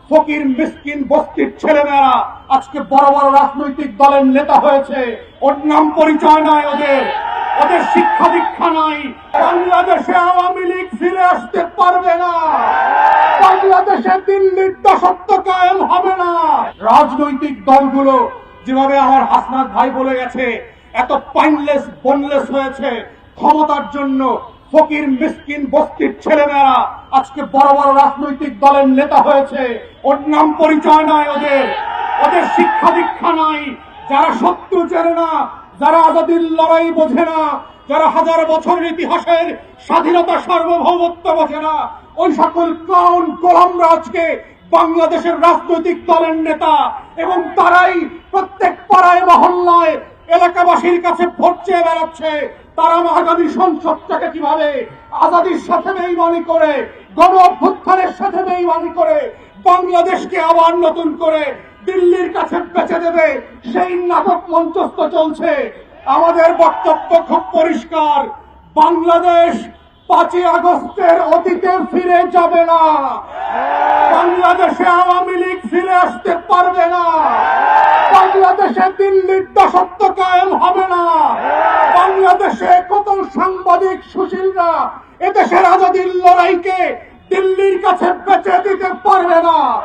ফকির মিসকিন বস্তির ছেলেমেয়েরা আজকে বড় বড় রাজনৈতিক দলের নেতা হয়েছে। ওর নাম পরিচয় নাই, ওদের শিক্ষা দীক্ষা নাই। বাংলাদেশে আওয়ামী লীগ ফিরে আসতে পারবে না, বাংলাদেশে দিল্লির দাসত্ব কায়েম হবে না। রাজনৈতিক দলগুলো যেভাবে আমার হাসনাত ভাই বলে গেছে এত পাইনলেস বোনলেস হয়েছে ক্ষমতার জন্য। ফকির মিসকিন বস্তির ছেলেমেয়েরা আজকে বড় বড় রাজনৈতিক দলের নেতা হয়েছে। ওর নাম পরিচয় নাই, ওদের শিক্ষা দীক্ষা নাই। যারা সত্য জানে না, যারা আজাদির লড়াই বোঝে না, যারা হাজার বছরের ইতিহাসের স্বাধীনতা সার্বভৌমত্ব বোঝে না, ওই সকল ক্লাউন গোলামরা আজকে বাংলাদেশের রাজনৈতিক দলের নেতা। এবং তারাই প্রত্যেক পাড়ায় মহল্লায় এলাকাবাসীর কাছে ভোট চেয়ে বেড়াচ্ছে। তারা আগামী সংসদটাকে কিভাবে আজাদির সাথে বেইমানি করে, গণ অভ্যুত্থানের সাথে বেইমানি করে বাংলাদেশকে আবার নতুন করে দিল্লির কাছে বেচে দেবে, সেই নাটক মঞ্চস্থ চলছে। আমাদের বক্তব্য খুব পরিষ্কার, বাংলাদেশ 5ই আগস্টের অতীতে ফিরে যাবে না, বাংলাদেশে আওয়ামী লীগ ফিরে আসতে পারবে না, বাংলাদেশে দিল্লির দাসত্ব কায়েম হবে না, বাংলাদেশে কত সাংবাদিক সুশীলরা এদেশের আজাদির লড়াইকে দিল্লির কাছে বেচে দিতে পারবে না।